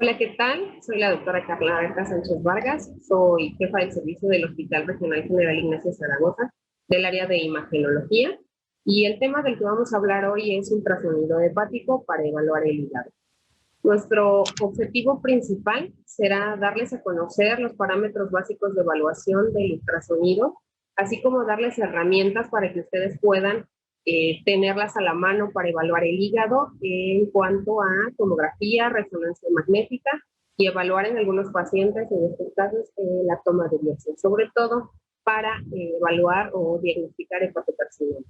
Hola, ¿qué tal? Soy la doctora Carla Berta Sánchez Vargas, soy jefa del servicio del Hospital Regional General Ignacio Zaragoza, del área de imagenología, y el tema del que vamos a hablar hoy es ultrasonido hepático para evaluar el hígado. Nuestro objetivo principal será darles a conocer los parámetros básicos de evaluación del ultrasonido, así como darles herramientas para que ustedes puedan tenerlas a la mano para evaluar el hígado en cuanto a tomografía, resonancia magnética y evaluar en algunos pacientes, en estos casos, la toma de biopsia, sobre todo para evaluar o diagnosticar hepatocarcinoma.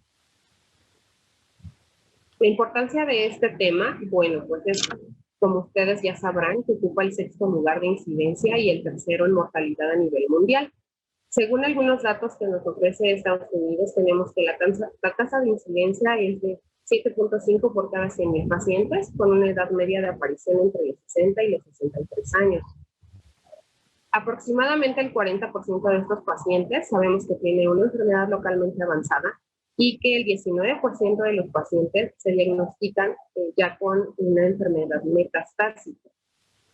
La importancia de este tema, bueno, pues es, como ustedes ya sabrán, que ocupa el 6º lugar de incidencia y el 3º en mortalidad a nivel mundial. Según algunos datos que nos ofrece Estados Unidos, tenemos que la tasa de incidencia es de 7.5 por cada 100.000 pacientes, con una edad media de aparición entre los 60 y los 63 años. Aproximadamente el 40% de estos pacientes sabemos que tiene una enfermedad localmente avanzada y que el 19% de los pacientes se diagnostican ya con una enfermedad metastásica.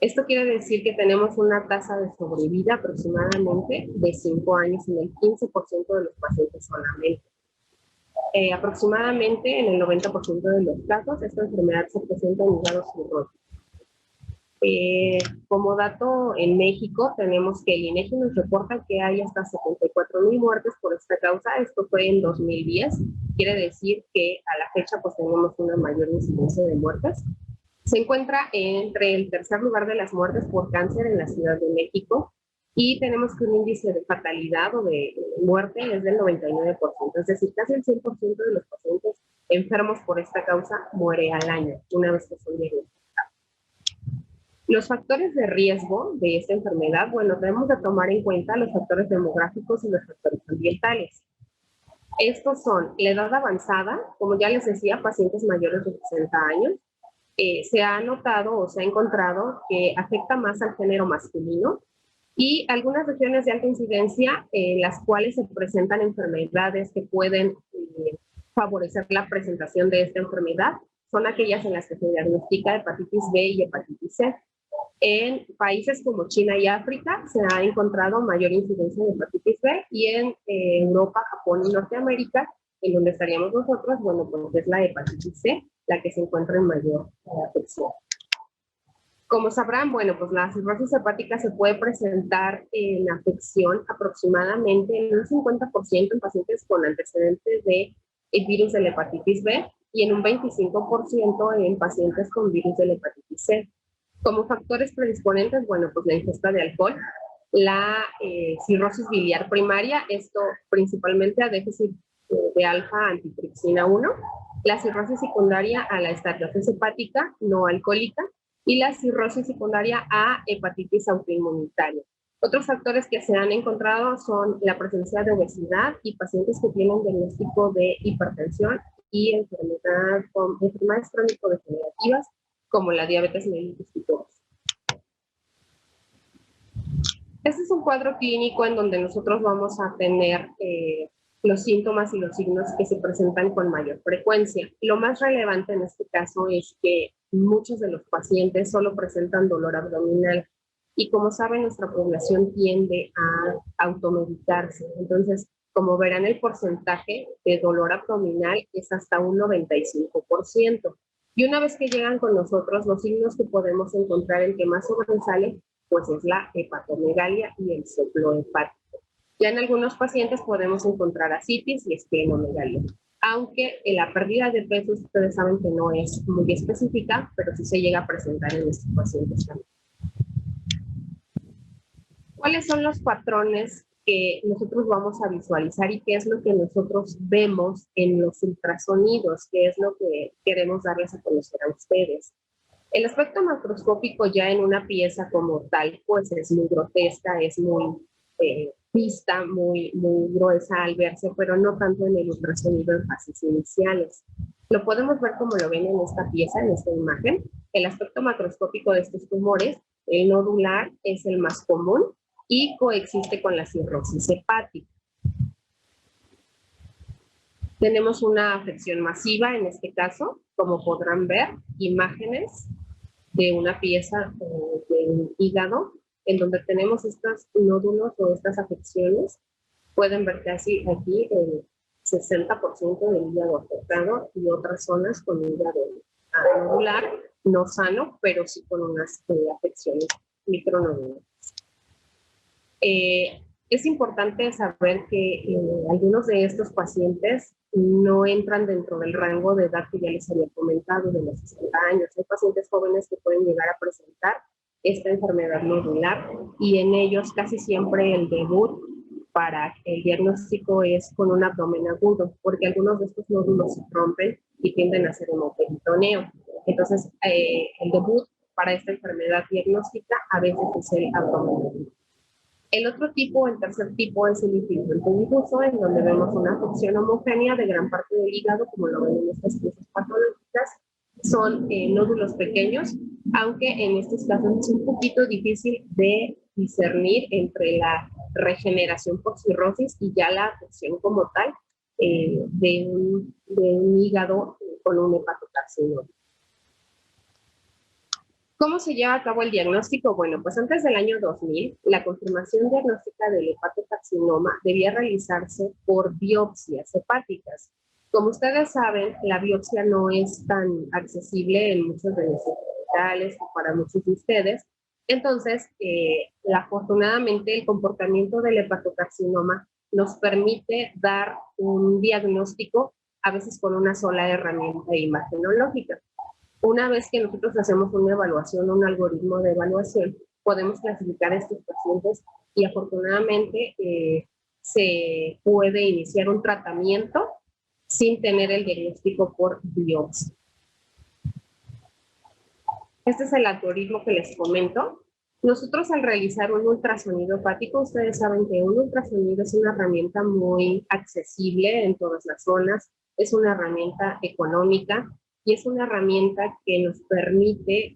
Esto quiere decir que tenemos una tasa de sobrevida aproximadamente de 5 años en el 15% de los pacientes solamente. Aproximadamente en el 90% de los casos, esta enfermedad se presenta en hígado cirrótico. Como dato, en México tenemos que el INEGI nos reporta que hay hasta 74,000 muertes por esta causa. Esto fue en 2010. Quiere decir que a la fecha pues tenemos una mayor incidencia de muertes. Se encuentra entre el 3er lugar de las muertes por cáncer en la Ciudad de México y tenemos que un índice de fatalidad o de muerte es del 99%, es decir, casi el 100% de los pacientes enfermos por esta causa muere al año, una vez que son diagnosticados. Los factores de riesgo de esta enfermedad, bueno, debemos de tomar en cuenta los factores demográficos y los factores ambientales. Estos son la edad avanzada, como ya les decía, pacientes mayores de 60 años, se ha notado o se ha encontrado que afecta más al género masculino y algunas regiones de alta incidencia en las cuales se presentan enfermedades que pueden favorecer la presentación de esta enfermedad son aquellas en las que se diagnostica hepatitis B y hepatitis C. En países como China y África se ha encontrado mayor incidencia de hepatitis B y en Europa, Japón y Norteamérica, en donde estaríamos nosotros, bueno, pues es la hepatitis C la que se encuentra en mayor afección. Como sabrán, bueno, pues la cirrosis hepática se puede presentar en afección aproximadamente en un 50% en pacientes con antecedentes de el virus de la hepatitis B y en un 25% en pacientes con virus de la hepatitis C. Como factores predisponentes, bueno, pues la ingesta de alcohol, la cirrosis biliar primaria, esto principalmente a déficit de alfa-antitripsina 1, la cirrosis secundaria a la esteatosis hepática no alcohólica y la cirrosis secundaria a hepatitis autoinmunitaria. Otros factores que se han encontrado son la presencia de obesidad y pacientes que tienen diagnóstico de hipertensión y enfermedades crónico-degenerativas como la diabetes mellitus tipo 2. Este es un cuadro clínico en donde nosotros vamos a tener los síntomas y los signos que se presentan con mayor frecuencia. Lo más relevante en este caso es que muchos de los pacientes solo presentan dolor abdominal y como saben nuestra población tiende a automedicarse. Entonces, como verán, el porcentaje de dolor abdominal es hasta un 95%. Y una vez que llegan con nosotros, los signos que podemos encontrar, el que más sobresale, pues es la hepatomegalia y el soplo hepático. Ya en algunos pacientes podemos encontrar ascitis y esplenomegalia. Aunque la pérdida de peso, ustedes saben que no es muy específica, pero sí se llega a presentar en estos pacientes también. ¿Cuáles son los patrones que nosotros vamos a visualizar y qué es lo que nosotros vemos en los ultrasonidos? ¿Qué es lo que queremos darles a conocer a ustedes? El aspecto macroscópico ya en una pieza como tal, pues es muy grotesca, es muy vista, muy gruesa al verse, pero no tanto en el ultrasonido en fases iniciales. Lo podemos ver como lo ven en esta pieza, en esta imagen. El aspecto macroscópico de estos tumores, el nodular es el más común y coexiste con la cirrosis hepática. Tenemos una afección masiva en este caso, como podrán ver, imágenes de una pieza de un hígado, en donde tenemos estos nódulos o estas afecciones. Pueden ver casi aquí el 60% del hígado afectado y otras zonas con hígado nodular, no sano, pero sí con unas afecciones micronodulares. Es importante saber que algunos de estos pacientes no entran dentro del rango de edad que ya les había comentado, de los 60 años. Hay pacientes jóvenes que pueden llegar a presentar esta enfermedad nodular y en ellos casi siempre el debut para el diagnóstico es con un abdomen agudo, porque algunos de estos nódulos se rompen y tienden a ser hemoperitoneo. Entonces, el debut para esta enfermedad diagnóstica a veces es el abdomen agudo. El otro tipo, el tercer tipo, es el infiltrante difuso, en donde vemos una afección homogénea de gran parte del hígado, como lo ven en estas piezas patológicas. Son nódulos pequeños, aunque en estos casos es un poquito difícil de discernir entre la regeneración por cirrosis y ya la afección como tal de un hígado con un hepatocarcinoma. ¿Cómo se lleva a cabo el diagnóstico? Bueno, pues antes del año 2000, la confirmación diagnóstica del hepatocarcinoma debía realizarse por biopsias hepáticas. Como ustedes saben, la biopsia no es tan accesible en muchos de los hospitales o para muchos de ustedes. Entonces, afortunadamente, el comportamiento del hepatocarcinoma nos permite dar un diagnóstico, a veces con una sola herramienta imagenológica. Una vez que nosotros hacemos una evaluación, un algoritmo de evaluación, podemos clasificar a estos pacientes y afortunadamente se puede iniciar un tratamiento sin tener el diagnóstico por biopsia. Este es el algoritmo que les comento. Nosotros al realizar un ultrasonido hepático, ustedes saben que un ultrasonido es una herramienta muy accesible en todas las zonas, es una herramienta económica, y es una herramienta que nos permite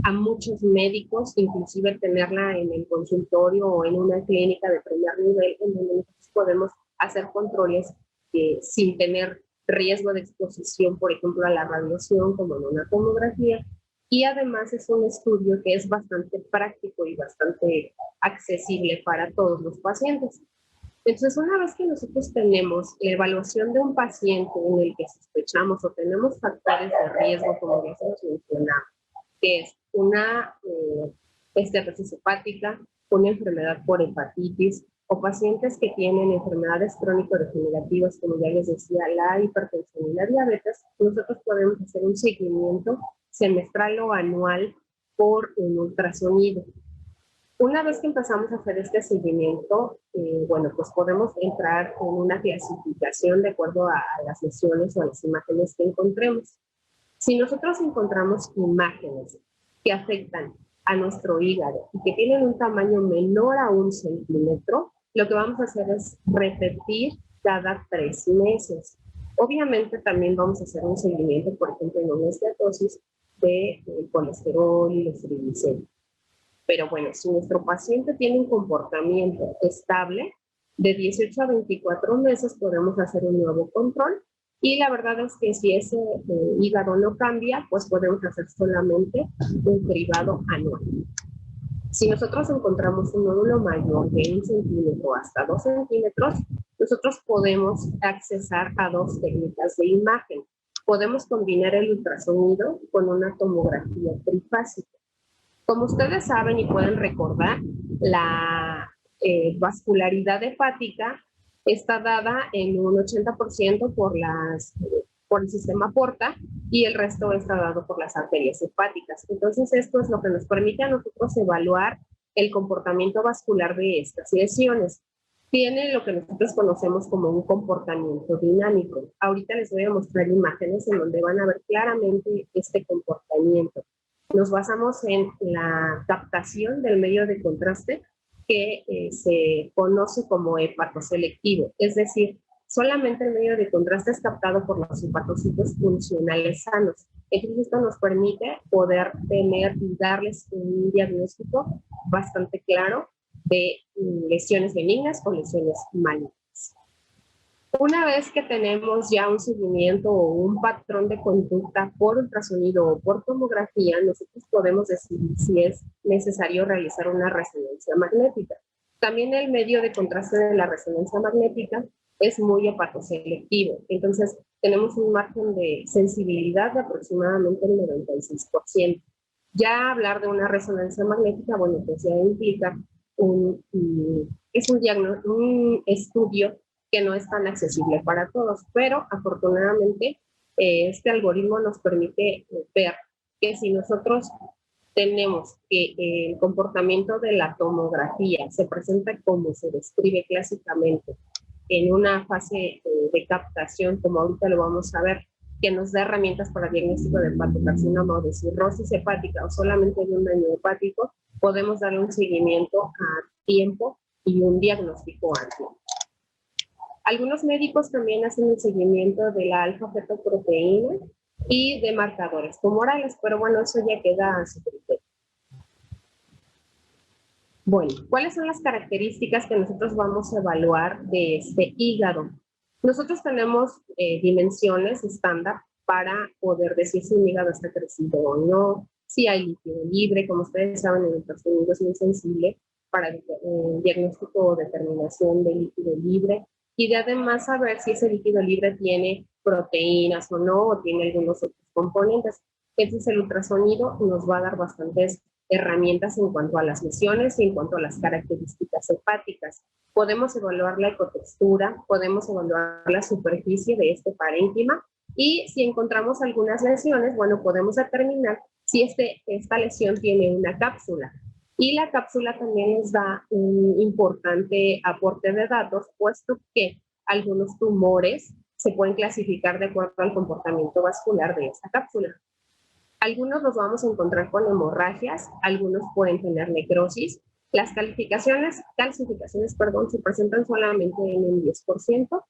a muchos médicos, inclusive tenerla en el consultorio o en una clínica de primer nivel, en donde nosotros podemos hacer controles sin tener riesgo de exposición, por ejemplo, a la radiación, como en una tomografía. Y además es un estudio que es bastante práctico y bastante accesible para todos los pacientes. Entonces, una vez que nosotros tenemos la evaluación de un paciente en el que sospechamos o tenemos factores de riesgo, como ya se nos mencionaba, que es una esteatosis hepática, una enfermedad por hepatitis, o pacientes que tienen enfermedades crónico-degenerativas, como ya les decía, la hipertensión y la diabetes, nosotros podemos hacer un seguimiento semestral o anual por un ultrasonido. Una vez que empezamos a hacer este seguimiento, bueno, pues podemos entrar en una clasificación de acuerdo a las lesiones o a las imágenes que encontremos. Si nosotros encontramos imágenes que afectan a nuestro hígado y que tienen un tamaño menor a 1 centímetro, lo que vamos a hacer es repetir cada 3 meses. Obviamente también vamos a hacer un seguimiento, por ejemplo, en una esteatosis de colesterol y los triglicéridos. Pero bueno, si nuestro paciente tiene un comportamiento estable, de 18 a 24 meses podemos hacer un nuevo control. Y la verdad es que si ese hígado no cambia, pues podemos hacer solamente un cribado anual. Si nosotros encontramos un nódulo mayor de 1 centímetro hasta 2 centímetros, nosotros podemos accesar a 2 técnicas de imagen. Podemos combinar el ultrasonido con una tomografía trifásica. Como ustedes saben y pueden recordar, la vascularidad hepática está dada en un 80% por el sistema porta y el resto está dado por las arterias hepáticas. Entonces, esto es lo que nos permite a nosotros evaluar el comportamiento vascular de estas lesiones. Tiene lo que nosotros conocemos como un comportamiento dinámico. Ahorita les voy a mostrar imágenes en donde van a ver claramente este comportamiento. Nos basamos en la captación del medio de contraste que se conoce como hepatoselectivo, es decir, solamente el medio de contraste es captado por los hepatocitos funcionales sanos. Entonces esto nos permite poder tener y darles un diagnóstico bastante claro de lesiones benignas o lesiones malignas. Una vez que tenemos ya un seguimiento o un patrón de conducta por ultrasonido o por tomografía, nosotros podemos decidir si es necesario realizar una resonancia magnética. También el medio de contraste de la resonancia magnética es muy hepatoselectivo, entonces tenemos un margen de sensibilidad de aproximadamente el 96%. Ya hablar de una resonancia magnética, bueno, pues ya implica es un estudio que no es tan accesible para todos, pero afortunadamente este algoritmo nos permite ver que si nosotros tenemos que el comportamiento de la tomografía se presenta como se describe clásicamente en una fase de captación, como ahorita lo vamos a ver, que nos da herramientas para diagnóstico de hepatocarcinoma o de cirrosis hepática o solamente de un daño hepático, podemos darle un seguimiento a tiempo y un diagnóstico amplio. Algunos médicos también hacen el seguimiento de la alfa-fetoproteína y de marcadores tumorales, pero bueno, eso ya queda a su criterio. Bueno, ¿cuáles son las características que nosotros vamos a evaluar de este hígado? Nosotros tenemos dimensiones estándar para poder decir si un hígado está crecido o no, si hay líquido libre, como ustedes saben, el ultrasonido es muy sensible para el diagnóstico o determinación de líquido libre, y de además saber si ese líquido libre tiene proteínas o no, o tiene algunos otros componentes. Entonces el ultrasonido nos va a dar bastantes herramientas en cuanto a las lesiones y en cuanto a las características hepáticas. Podemos evaluar la ecotextura, podemos evaluar la superficie de este parénquima y si encontramos algunas lesiones, bueno, podemos determinar si esta lesión tiene una cápsula. Y la cápsula también nos da un importante aporte de datos, puesto que algunos tumores se pueden clasificar de acuerdo al comportamiento vascular de esta cápsula. Algunos los vamos a encontrar con hemorragias, algunos pueden tener necrosis. Las calcificaciones, se presentan solamente en un 10%,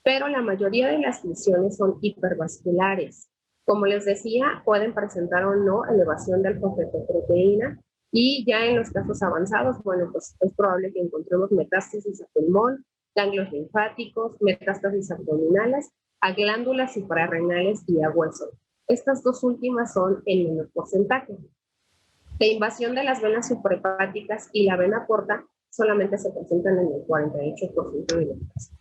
pero la mayoría de las lesiones son hipervasculares. Como les decía, pueden presentar o no elevación de alfa-fetoproteína y ya en los casos avanzados, bueno, pues es probable que encontremos metástasis a pulmón, ganglios linfáticos, metástasis abdominales, a glándulas suprarrenales y a hueso. Estas dos últimas son el menor porcentaje. La invasión de las venas suprahepáticas y la vena porta solamente se presentan en el 48% de los casos.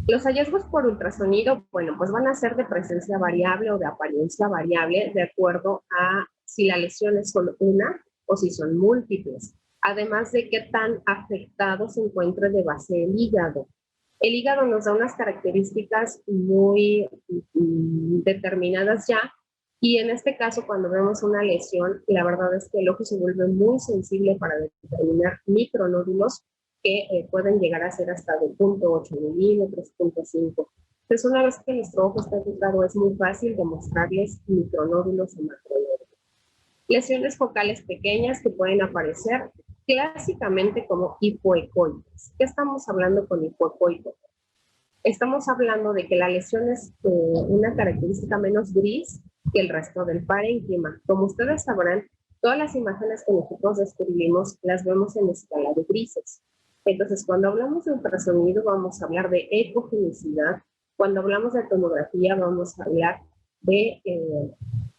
Los hallazgos por ultrasonido, bueno, pues van a ser de presencia variable o de apariencia variable de acuerdo a si la lesión es solo una o si son múltiples. Además de qué tan afectado se encuentre de base el hígado. El hígado nos da unas características muy determinadas ya, y en este caso cuando vemos una lesión, la verdad es que el ojo se vuelve muy sensible para determinar micronódulos que pueden llegar a ser hasta de 0.8 milímetros, 0.5. Entonces una vez que nuestro ojo está educado es muy fácil demostrarles micronódulos o macronódulos. Lesiones focales pequeñas que pueden aparecer clásicamente como hipoecoides. ¿Qué estamos hablando con hipoecoides? Estamos hablando de que la lesión es una característica menos gris que el resto del parénquima. Como ustedes sabrán, todas las imágenes que nosotros describimos las vemos en escala de grises. Entonces, cuando hablamos de ultrasonido vamos a hablar de ecogenicidad. Cuando hablamos de tomografía vamos a hablar de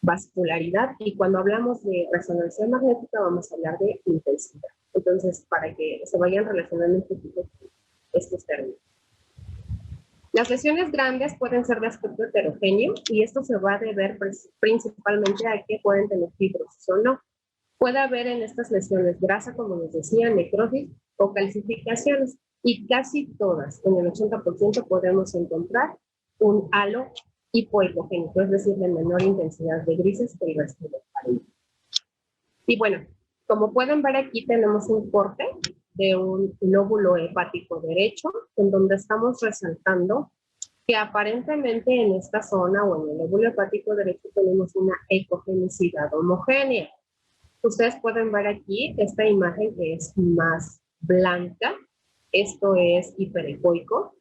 vascularidad, y cuando hablamos de resonancia magnética vamos a hablar de intensidad. Entonces, para que se vayan relacionando un poquito estos términos. Las lesiones grandes pueden ser de aspecto heterogéneo y esto se va a deber principalmente a que pueden tener fibrosis o no. Puede haber en estas lesiones grasa, como les decía, necrosis o calcificaciones, y casi todas, en el 80%, podemos encontrar un halo hipoecogénico, es decir, de menor intensidad de grises que el resto del parénquima. Y bueno, como pueden ver aquí tenemos un corte de un lóbulo hepático derecho, en donde estamos resaltando que aparentemente en esta zona o en el lóbulo hepático derecho tenemos una ecogenicidad homogénea. Ustedes pueden ver aquí esta imagen que es más blanca, esto es hiperecoico,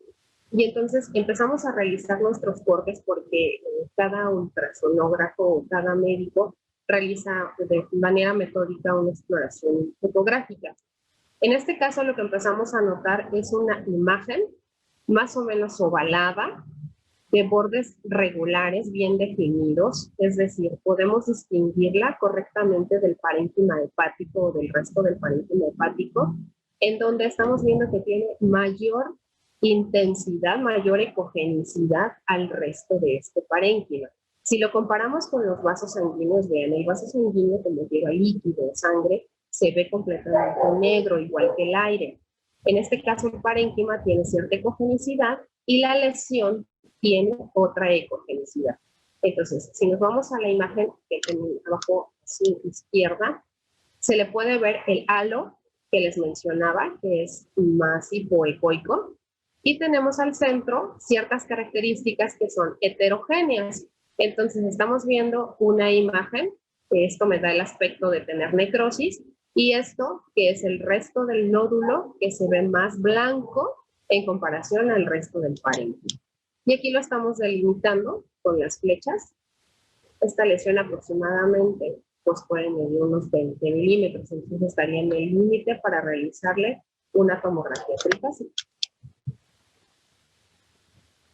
y entonces empezamos a realizar nuestros cortes porque cada ultrasonógrafo o cada médico realiza de manera metódica una exploración fotográfica. En este caso lo que empezamos a notar es una imagen más o menos ovalada, de bordes regulares bien definidos, es decir, podemos distinguirla correctamente del parénquima hepático o del resto del parénquima hepático, en donde estamos viendo que tiene mayor intensidad, mayor ecogenicidad al resto de este parénquima. Si lo comparamos con los vasos sanguíneos, vean, el vaso sanguíneo como lleva líquido de sangre, se ve completamente negro, igual que el aire. En este caso, el parénquima tiene cierta ecogenicidad y la lesión tiene otra ecogenicidad. Entonces, si nos vamos a la imagen que tenemos abajo a su izquierda, se le puede ver el halo que les mencionaba, que es más hipoecoico, y tenemos al centro ciertas características que son heterogéneas. Entonces, estamos viendo una imagen, que esto me da el aspecto de tener necrosis, y esto, que es el resto del nódulo, que se ve más blanco en comparación al resto del parénquima. Y aquí lo estamos delimitando con las flechas. Esta lesión aproximadamente pues puede medir unos 20 milímetros, entonces estaría en el límite para realizarle una tomografía trifásica.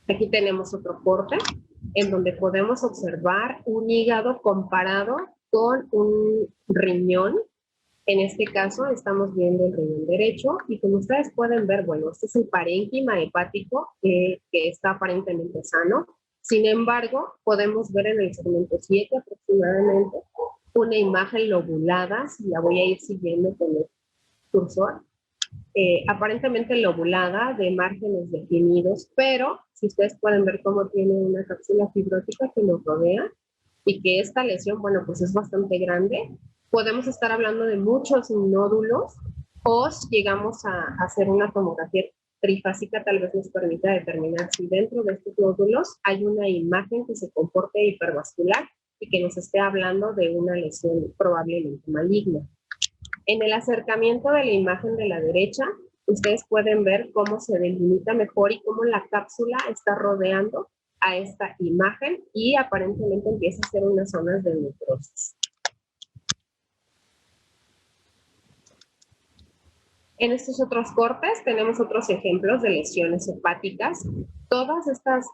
Aquí tenemos otro corte en donde podemos observar un hígado comparado con un riñón. En este caso estamos viendo el riñón derecho y como ustedes pueden ver, bueno, este es el parénquima hepático que está aparentemente sano. Sin embargo, podemos ver en el segmento 7 aproximadamente una imagen lobulada, si la voy a ir siguiendo con el cursor, aparentemente lobulada, de márgenes definidos, pero si ustedes pueden ver cómo tiene una cápsula fibrótica que nos rodea y que esta lesión, bueno, pues es bastante grande, podemos estar hablando de muchos nódulos o si llegamos a hacer una tomografía trifásica, tal vez nos permita determinar si dentro de estos nódulos hay una imagen que se comporte hipervascular y que nos esté hablando de una lesión probablemente maligna. En el acercamiento de la imagen de la derecha, ustedes pueden ver cómo se delimita mejor y cómo la cápsula está rodeando a esta imagen y aparentemente empieza a ser unas zonas de necrosis. En estos otros cortes tenemos otros ejemplos de lesiones hepáticas. Todas estas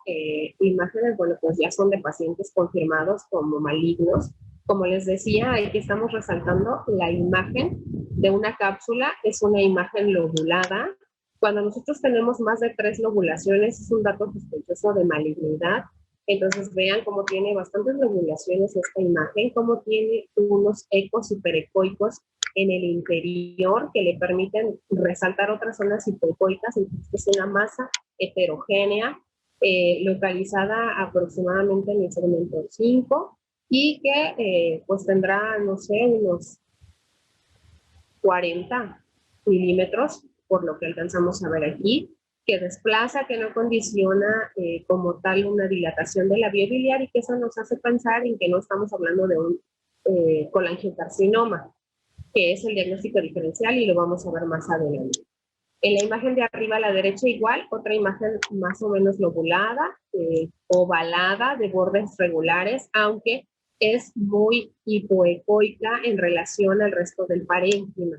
imágenes, bueno, pues ya son de pacientes confirmados como malignos. Como les decía, aquí estamos resaltando la imagen de una cápsula, es una imagen lobulada. Cuando nosotros tenemos más de 3 lobulaciones, es un dato sospechoso de malignidad. Entonces vean cómo tiene bastantes lobulaciones esta imagen, cómo tiene unos ecos hiperecoicos en el interior que le permiten resaltar otras zonas hipoecoicas, entonces es una masa heterogénea localizada aproximadamente en el segmento 5 y que pues tendrá, no sé, unos 40 milímetros, por lo que alcanzamos a ver aquí, que desplaza, que no condiciona como tal una dilatación de la vía biliar y que eso nos hace pensar en que no estamos hablando de un colangiocarcinoma, que es el diagnóstico diferencial y lo vamos a ver más adelante. En la imagen de arriba a la derecha igual, otra imagen más o menos lobulada, ovalada, de bordes regulares, aunque es muy hipoecoica en relación al resto del parénquima.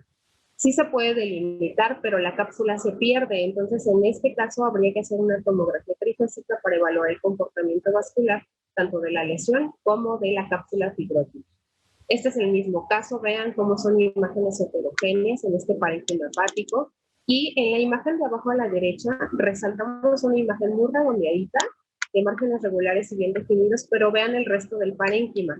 Sí se puede delimitar, pero la cápsula se pierde, entonces en este caso habría que hacer una tomografía trifásica para evaluar el comportamiento vascular, tanto de la lesión como de la cápsula fibrótica. Este es el mismo caso, vean cómo son imágenes heterogéneas en este parénquima hepático. Y en la imagen de abajo a la derecha resaltamos una imagen muy redondeadita, de márgenes regulares y bien definidos, pero vean el resto del parénquima.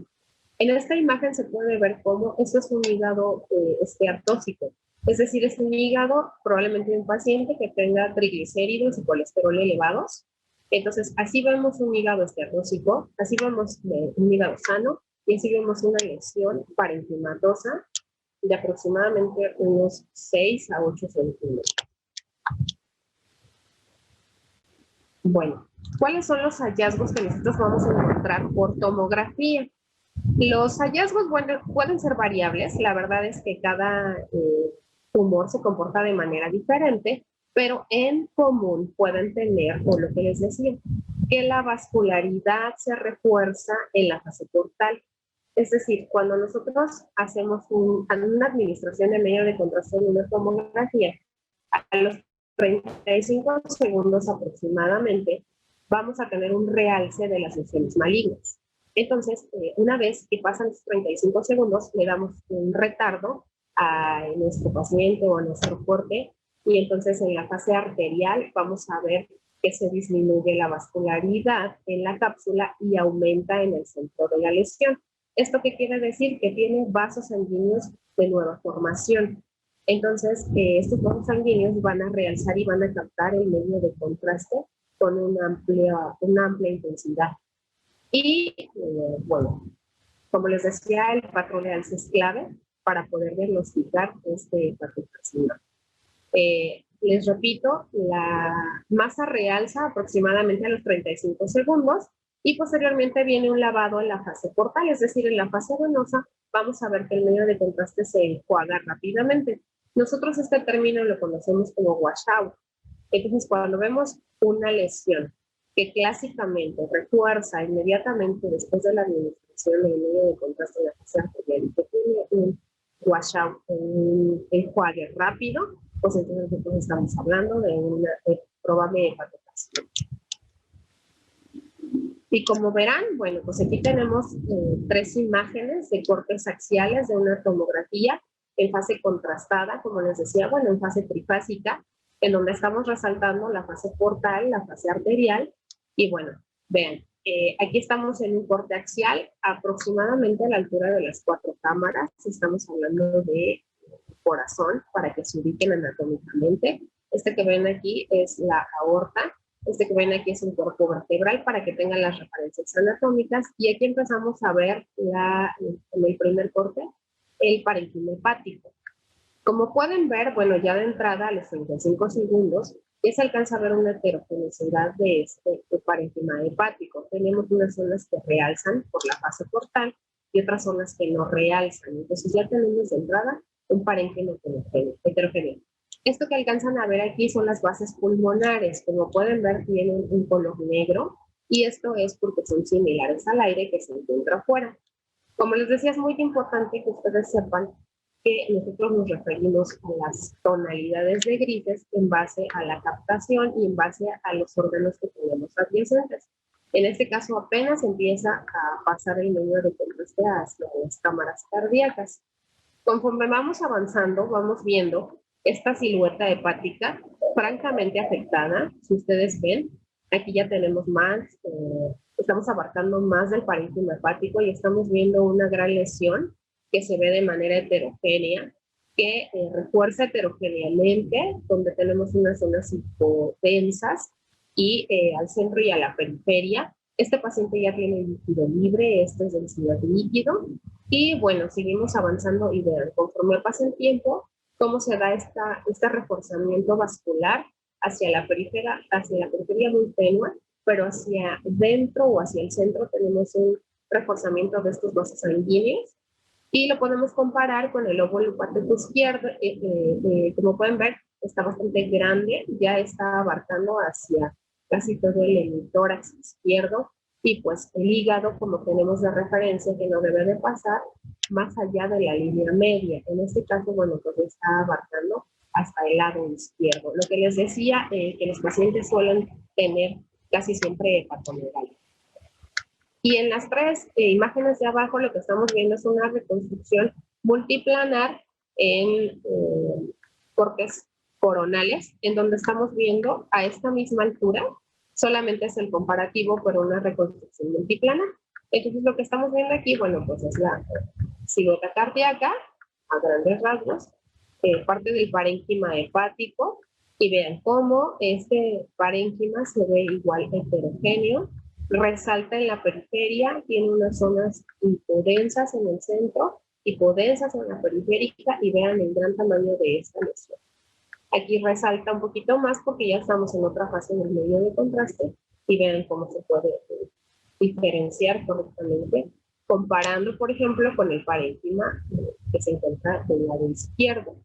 En esta imagen se puede ver cómo esto es un hígado esteatóxico, es decir, es un hígado probablemente de un paciente que tenga triglicéridos y colesterol elevados. Entonces, así vemos un hígado esteatóxico, así vemos un hígado sano, y así vemos una lesión parenquimatosa de aproximadamente unos 6 a 8 centímetros. Bueno, ¿cuáles son los hallazgos que nosotros vamos a encontrar por tomografía? Los hallazgos, bueno, pueden ser variables. La verdad es que cada tumor se comporta de manera diferente, pero en común pueden tener, o lo que les decía, que la vascularidad se refuerza en la fase portal. Es decir, cuando nosotros hacemos una administración de medio de contraste en una tomografía, a los 35 segundos aproximadamente, vamos a tener un realce de las lesiones malignas. Entonces, una vez que pasan los 35 segundos, le damos un retardo a nuestro paciente o a nuestro corte, y entonces en la fase arterial vamos a ver que se disminuye la vascularidad en la cápsula y aumenta en el centro de la lesión. ¿Esto qué quiere decir? Que tiene vasos sanguíneos de nueva formación. Entonces, estos vasos sanguíneos van a realzar y van a captar el medio de contraste con una amplia intensidad. Y, bueno, como les decía, el patrón de alza es clave para poder diagnosticar este hepatocarcinoma. Les repito, la masa realza aproximadamente a los 35 segundos y posteriormente viene un lavado en la fase portal, es decir, en la fase venosa vamos a ver que el medio de contraste se enjuaga rápidamente. Nosotros este término lo conocemos como washout. Entonces, cuando vemos una lesión que clásicamente refuerza inmediatamente después de la administración del medio de contraste en la fase arterial y que tiene un washout, un enjuague rápido, pues entonces nosotros estamos hablando de una probable hepatocarcinoma. Y como verán, bueno, pues aquí tenemos 3 imágenes de cortes axiales de una tomografía en fase contrastada, como les decía, bueno, en fase trifásica, en donde estamos resaltando la fase portal, la fase arterial, y bueno, vean, aquí estamos en un corte axial aproximadamente a la altura de las 4 cámaras, estamos hablando de corazón para que se ubiquen anatómicamente. Este que ven aquí es la aorta, este que ven aquí es un cuerpo vertebral para que tengan las referencias anatómicas, y aquí empezamos a ver en el primer corte el parénquima hepático. Como pueden ver, bueno, ya de entrada a los 35 segundos ya se alcanza a ver una heterogeneidad de este parénquima hepático. Tenemos unas zonas que realzan por la fase portal y otras zonas que no realzan. Entonces ya tenemos de entrada un parénquima heterogéneo. Esto que alcanzan a ver aquí son las bases pulmonares. Como pueden ver, tienen un color negro, y esto es porque son similares al aire que se encuentra afuera. Como les decía, es muy importante que ustedes sepan que nosotros nos referimos a las tonalidades de grises en base a la captación y en base a los órganos que tenemos adyacentes. En este caso apenas empieza a pasar el medio de contraste hacia las cámaras cardíacas. Conforme vamos avanzando, vamos viendo esta silueta hepática francamente afectada. Si ustedes ven, aquí ya tenemos más, estamos abarcando más del parénquima hepático y estamos viendo una gran lesión que se ve de manera heterogénea, que refuerza heterogéneamente, donde tenemos unas zonas hipotensas y al centro y a la periferia. Este paciente ya tiene líquido libre, esto es densidad de líquido, y bueno, seguimos avanzando y vean, conforme pasa el tiempo, cómo se da este reforzamiento vascular hacia la periferia muy tenue, pero hacia dentro o hacia el centro tenemos un reforzamiento de estos vasos sanguíneos, y lo podemos comparar con el lóbulo hepático izquierdo. Como pueden ver, está bastante grande, ya está abarcando hacia casi todo el hemitórax izquierdo, y pues el hígado, como tenemos de referencia, que no debe de pasar más allá de la línea media. En este caso, bueno, pues está abarcando hasta el lado izquierdo. Lo que les decía, que los pacientes suelen tener casi siempre hepatomegalia. Y en las 3 imágenes de abajo lo que estamos viendo es una reconstrucción multiplanar en cortes coronales, en donde estamos viendo a esta misma altura, solamente es el comparativo, pero una reconstrucción multiplanar. Entonces lo que estamos viendo aquí, bueno, pues es la silueta cardíaca, a grandes rasgos, parte del parénquima hepático, y vean cómo este parénquima se ve igual heterogéneo, resalta en la periferia, tiene unas zonas hipodensas en el centro, hipodensas en la periférica, y vean el gran tamaño de esta lesión. Aquí resalta un poquito más porque ya estamos en otra fase del medio de contraste, y vean cómo se puede diferenciar correctamente, comparando, por ejemplo, con el parénquima que se encuentra del lado izquierdo.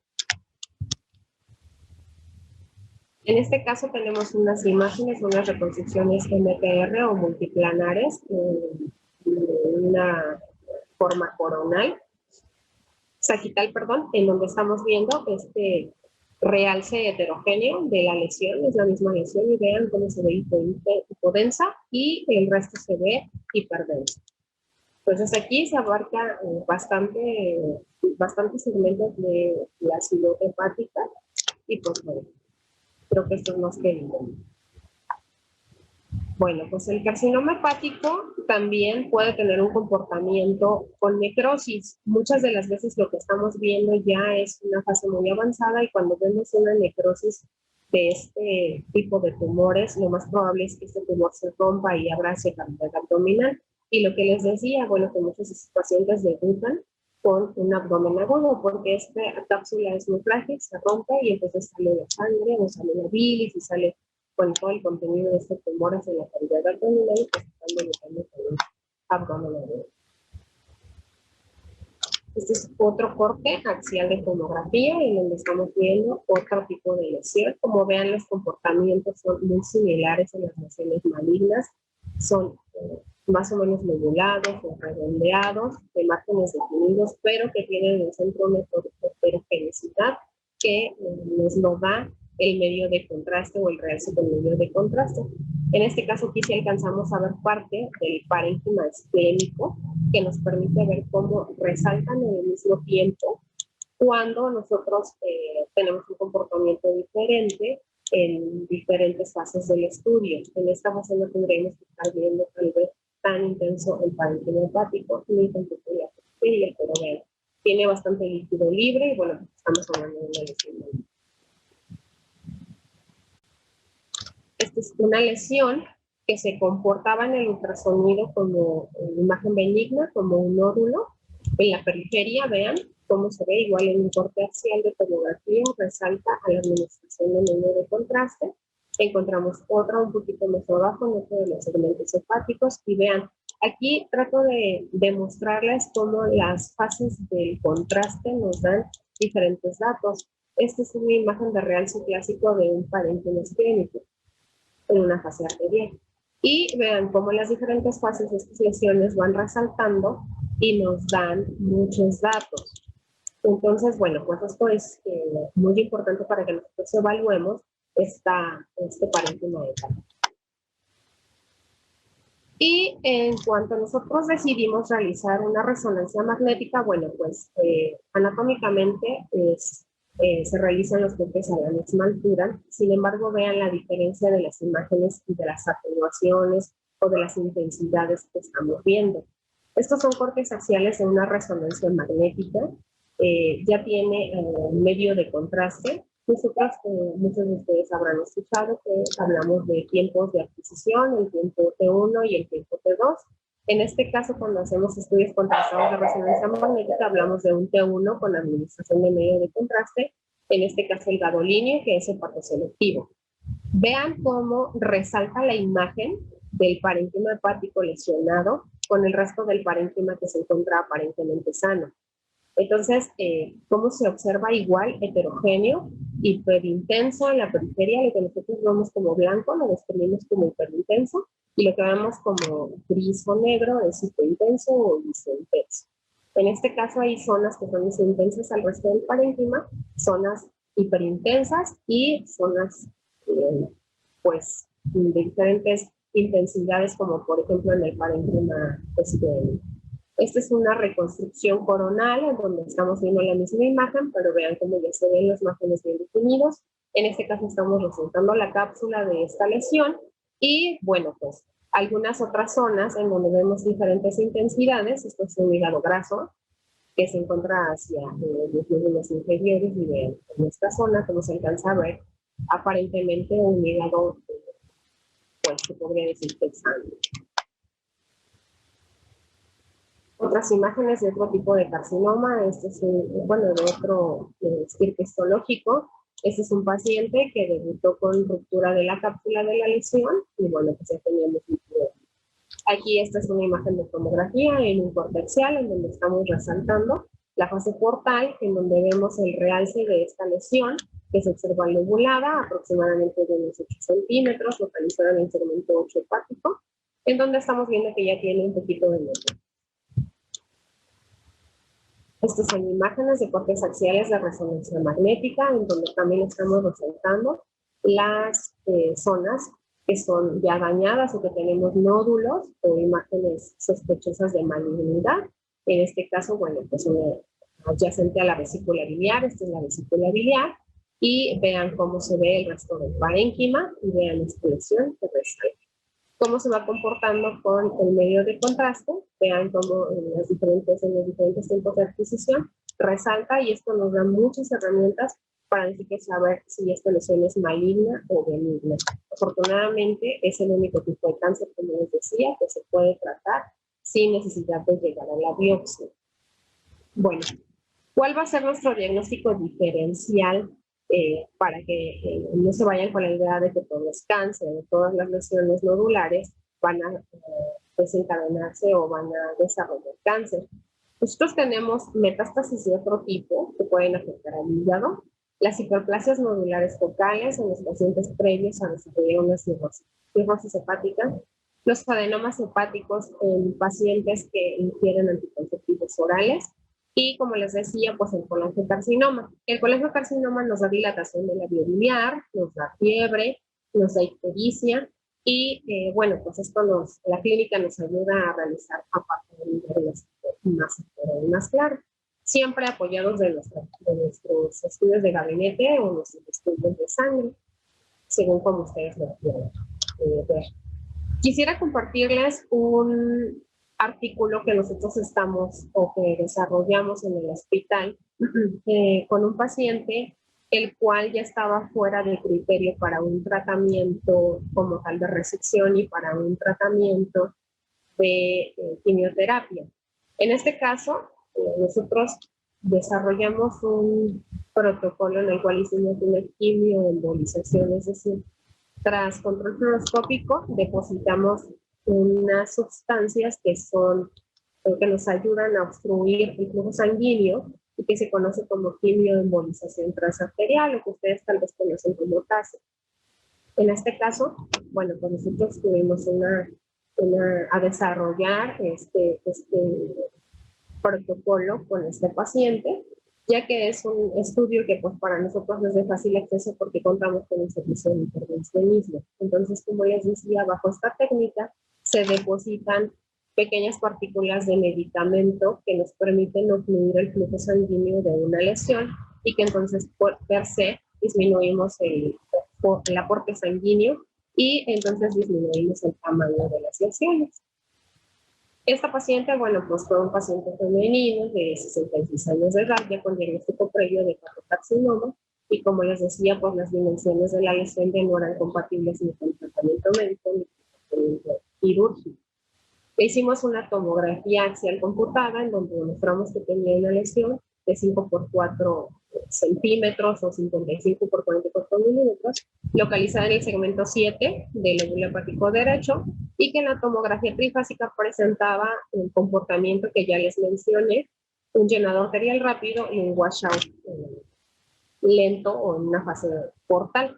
En este caso tenemos unas imágenes, unas reconstrucciones MTR o multiplanares, una forma coronal, sagital, perdón, en donde estamos viendo este realce heterogéneo de la lesión, es la misma lesión, y vean cómo se ve hipodensa y el resto se ve hiperdensa. Entonces aquí se abarca bastante segmentos de la cirrosis hepática y pues bueno, creo que esto es más que evidente. Bueno, pues el carcinoma hepático también puede tener un comportamiento con necrosis. Muchas de las veces lo que estamos viendo ya es una fase muy avanzada y cuando vemos una necrosis de este tipo de tumores, lo más probable es que este tumor se rompa y abra hacia cavidad abdominal. Y lo que les decía, bueno, que muchos pacientes debutan con un abdomen agudo porque esta cápsula es muy frágil, se rompe y entonces sale la sangre o sale la bilis y sale con todo el contenido de este tumor hacia la cavidad abdominal y pues están debilitando con un abdomen agudo. Este es otro corte axial de tomografía en donde estamos viendo otro tipo de lesión. Como vean, los comportamientos son muy similares en las lesiones malignas. Son más o menos lobulados o redondeados, de márgenes definidos, pero que tienen el centro una heterogeneidad que nos lo da el medio de contraste o el realce del medio de contraste. En este caso aquí sí alcanzamos a ver parte del parénquima esclénico que nos permite ver cómo resaltan en el mismo tiempo cuando nosotros tenemos un comportamiento diferente en diferentes fases del estudio. En esta fase no tendremos que estar viendo tal vez tan intenso el parénquima hepático ni tampoco la periferia, pero vean, tiene bastante líquido libre y bueno, estamos hablando de una lesión. Esta es una lesión que se comportaba en el ultrasonido como imagen benigna, como un nódulo. En la periferia, vean cómo se ve, igual en un corte axial de tomografía, resalta a la administración de medio de contraste. Encontramos otra un poquito más abajo en otro de los segmentos hepáticos y vean, aquí trato de demostrarles cómo las fases del contraste nos dan diferentes datos. Esta es una imagen de realce clásico de un parénquima esclénico en una fase arterial. Y vean cómo las diferentes fases de estas lesiones van resaltando y nos dan muchos datos. Entonces, bueno, pues esto es muy importante para que nosotros evaluemos este parénquima hepático. Y en cuanto nosotros decidimos realizar una resonancia magnética, bueno, pues anatómicamente se realizan los cortes a la misma altura. Sin embargo, vean la diferencia de las imágenes y de las atenuaciones o de las intensidades que estamos viendo. Estos son cortes axiales en una resonancia magnética. Ya tiene medio de contraste. Nosotros, muchos de ustedes habrán escuchado que hablamos de tiempos de adquisición, el tiempo T1 y el tiempo T2. En este caso, cuando hacemos estudios contrastados de resonancia magnética, hablamos de un T1 con administración de medio de contraste, en este caso el gadolíneo, que es hepatoselectivo. Vean cómo resalta la imagen del parénquima hepático lesionado con el resto del parénquima que se encuentra aparentemente sano. Entonces, cómo se observa igual heterogéneo, hiperintenso en la periferia, lo que nosotros vemos como blanco lo describimos como hiperintenso, y lo que vemos como gris o negro es hiperintenso o isointenso. En este caso hay zonas que son isointensas al resto del parénquima, zonas hiperintensas y zonas pues de diferentes intensidades, como por ejemplo en el parénquima esclénico. Esta es una reconstrucción coronal en donde estamos viendo la misma imagen, pero vean cómo ya se ven los márgenes bien definidos. En este caso estamos resaltando la cápsula de esta lesión y bueno, pues algunas otras zonas en donde vemos diferentes intensidades. Esto es un hígado graso que se encuentra hacia los nódulos inferiores y vean en esta zona como se alcanza a ver aparentemente un hígado pues se podría decir pesante. Otras imágenes de otro tipo de carcinoma, este es bueno, de otro estirpe histológico. Este es un paciente que debutó con ruptura de la cápsula de la lesión y bueno, pues ya teníamos líquido. Aquí esta es una imagen de tomografía en un corte axial en donde estamos resaltando la fase portal, en donde vemos el realce de esta lesión que se observa lobulada, aproximadamente de unos 8 centímetros, localizada en el segmento 8 hepático, en donde estamos viendo que ya tiene un poquito de medio. Estas son imágenes de cortes axiales de resonancia magnética, en donde también estamos resaltando las zonas que son ya dañadas o que tenemos nódulos o imágenes sospechosas de malignidad. En este caso, bueno, pues una adyacente a la vesícula biliar, esta es la vesícula biliar, y vean cómo se ve el resto del parénquima y vean esta lesión que resalta. Cómo se va comportando con el medio de contraste, vean cómo en los diferentes tiempos de adquisición resalta, y esto nos da muchas herramientas para decir que saber si esta lesión es maligna o benigna. Afortunadamente es el único tipo de cáncer, como les decía, que se puede tratar sin necesidad de llegar a la biopsia. Bueno, ¿cuál va a ser nuestro diagnóstico diferencial para que no se vayan con la idea de que todo es cáncer, de todas las lesiones nodulares van a desencadenarse o van a desarrollar cáncer? Nosotros tenemos metástasis de otro tipo que pueden afectar al hígado, las hiperplasias nodulares focales en los pacientes previos a desarrollar una cirrosis hepática, los adenomas hepáticos en pacientes que ingieren anticonceptivos orales, y como les decía, pues el colangiocarcinoma. El colangiocarcinoma nos da dilatación de la vía biliar, nos da fiebre, nos da ictericia, y bueno, pues esto la clínica nos ayuda a realizar aparte más claro, siempre apoyados de nuestros estudios de gabinete o nuestros estudios de sangre, según como ustedes lo quieran ver. Quisiera compartirles un artículo que nosotros estamos o que desarrollamos en el hospital con un paciente el cual ya estaba fuera de criterio para un tratamiento como tal de resección y para un tratamiento de quimioterapia. En este caso, nosotros desarrollamos un protocolo en el cual hicimos una quimioembolización, es decir, tras control fluoroscópico depositamos unas sustancias que nos ayudan a obstruir el flujo sanguíneo y que se conoce como quimioembolización transarterial, o que ustedes tal vez conocen como TASE. En este caso, bueno, pues nosotros tuvimos a desarrollar este protocolo con este paciente, ya que es un estudio que pues para nosotros no es de fácil acceso porque contamos con un servicio de intervencionismo. Entonces, como les decía, bajo esta técnica se depositan pequeñas partículas de medicamento que nos permiten ocluir el flujo sanguíneo de una lesión, y que entonces por per se disminuimos el aporte sanguíneo y entonces disminuimos el tamaño de las lesiones. Esta paciente, bueno, pues fue un paciente femenino de 66 años de edad, ya con diagnóstico previo de hepatocarcinoma, y como les decía, pues las dimensiones de la lesión ya no eran compatibles ni con tratamiento médico ni con tratamiento quirúrgico. Hicimos una tomografía axial computada en donde mostramos que tenía una lesión de 5 por 4 centímetros o 55 por 44 milímetros, localizada en el segmento 7 del lóbulo hepático derecho, y que en la tomografía trifásica presentaba el comportamiento que ya les mencioné, un llenado arterial rápido y un washout lento o en una fase portal.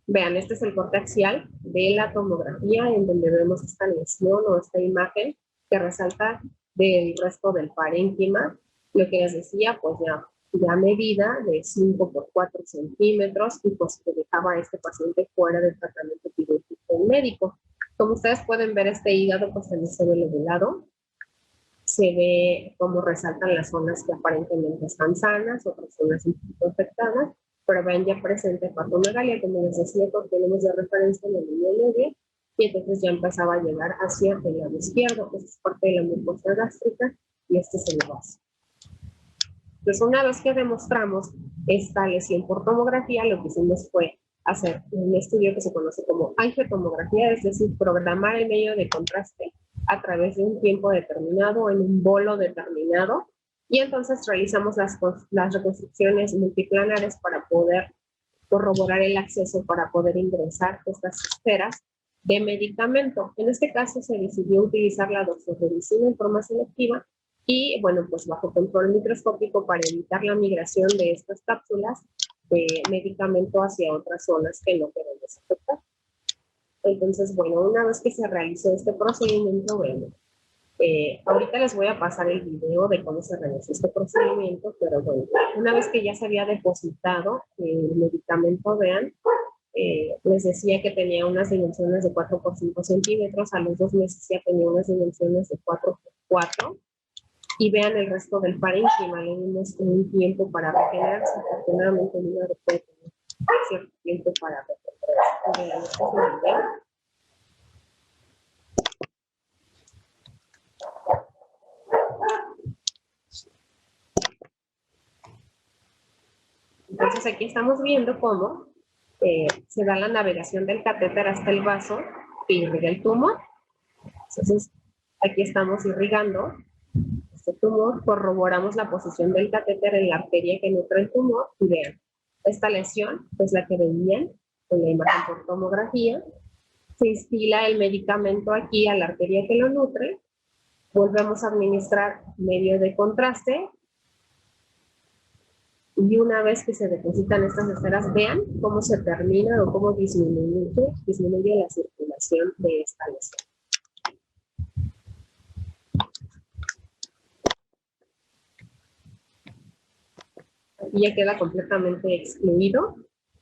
Vean, este es el corte axial de la tomografía en donde vemos esta lesión o esta imagen que resalta del resto del parénquima. Lo que les decía, pues ya medida de 5 por 4 centímetros, y pues que dejaba a este paciente fuera del tratamiento quirúrgico médico. Como ustedes pueden ver, este hígado pues también se ve lobulado. Se ve cómo resaltan las zonas que aparentemente están sanas, otras zonas un poquito afectadas, pero ven ya presente hepatomegalia, como les decía, porque tenemos de referencia en la línea media, y entonces ya empezaba a llegar hacia el lado izquierdo. Esta es parte de la mucosa gástrica y este es el vaso. Entonces, una vez que demostramos esta lesión por tomografía, lo que hicimos fue hacer un estudio que se conoce como angiotomografía, es decir, programar el medio de contraste a través de un tiempo determinado en un bolo determinado, y entonces realizamos las reconstrucciones multiplanares para poder corroborar el acceso, para poder ingresar estas esferas de medicamento. En este caso se decidió utilizar la doxorubicina en forma selectiva y, bueno, pues bajo control microscópico para evitar la migración de estas cápsulas de medicamento hacia otras zonas que no queremos afectar. Entonces, bueno, una vez que se realizó este procedimiento, bueno, Ahorita les voy a pasar el video de cómo se realizó este procedimiento, pero bueno, una vez que ya se había depositado el medicamento, vean, les decía que tenía unas dimensiones de 4 por 5 centímetros, a los 2 meses ya tenía unas dimensiones de 4 por 4, y vean el resto del parénquima, le dimos un tiempo para regenerarse, afortunadamente el hígado puede tener cierto tiempo para regenerarse. Vean, este es el video. Entonces aquí estamos viendo cómo se da la navegación del catéter hasta el vaso que irriga el tumor. Entonces aquí estamos irrigando este tumor, corroboramos la posición del catéter en la arteria que nutre el tumor y vean, esta lesión es la que veían en la imagen por tomografía. Se instila el medicamento aquí a la arteria que lo nutre, volvemos a administrar medio de contraste. Y una vez que se depositan estas esferas, vean cómo se termina o cómo disminuye la circulación de esta lesión. Aquí ya queda completamente excluido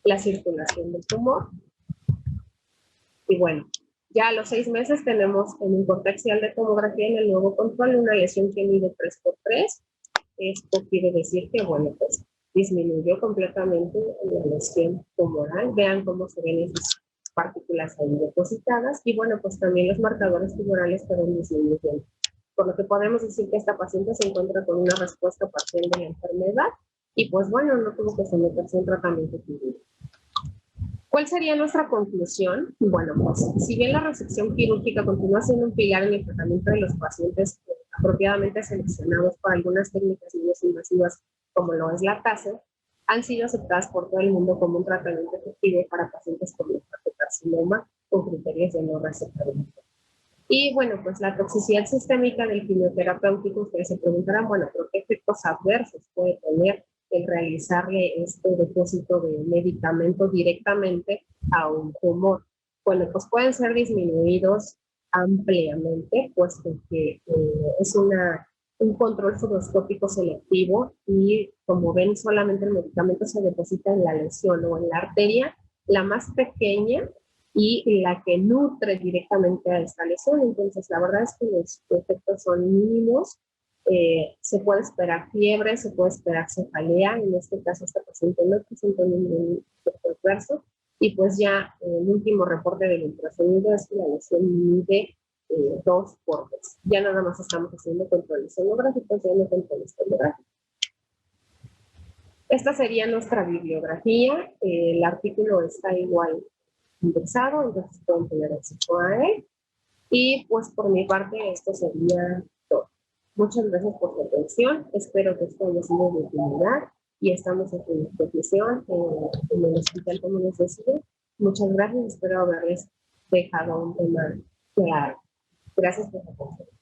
la circulación del tumor. Y bueno, ya a los 6 meses tenemos en un corte axial de tomografía en el nuevo control una lesión que mide 3×3. Esto quiere decir que, bueno, pues disminuyó completamente la lesión tumoral. Vean cómo se ven esas partículas ahí depositadas. Y bueno, pues también los marcadores tumorales fueron disminuyendo. Por lo que podemos decir que esta paciente se encuentra con una respuesta parcial de la enfermedad y pues bueno, no tuvo que someterse a un tratamiento quirúrgico. ¿Cuál sería nuestra conclusión? Bueno, pues si bien la resección quirúrgica continúa siendo un pilar en el tratamiento de los pacientes apropiadamente seleccionados para algunas técnicas menos invasivas como lo es la TASE, han sido aceptadas por todo el mundo como un tratamiento efectivo para pacientes con carcinoma con criterios de no receptabilidad. Y bueno, pues la toxicidad sistémica del quimioterapéutico, ustedes se preguntarán, bueno, ¿pero qué efectos adversos puede tener el realizarle este depósito de medicamento directamente a un tumor? Bueno, pues pueden ser disminuidos ampliamente, puesto que es un control fluoroscópico selectivo y como ven, solamente el medicamento se deposita en la lesión o en la arteria, la más pequeña y la que nutre directamente a esta lesión. Entonces, la verdad es que los efectos son mínimos. Se puede esperar fiebre, se puede esperar cefalea. En este caso, esta paciente no presentó ningún efecto adverso. Y pues ya el último reporte del ultrasonido es que la lesión mide 2×3. Ya nada más estamos haciendo controles sonográficos, ya no controles tomográficos. Esta sería nuestra bibliografía. El artículo está igual indexado, entonces pueden tener acceso a él. Y pues por mi parte esto sería todo. Muchas gracias por su atención, espero que esto haya sido de utilidad y estamos a su disposición en el hospital, como les decía. Muchas gracias, espero haberles dejado un tema claro. Gracias por su atención.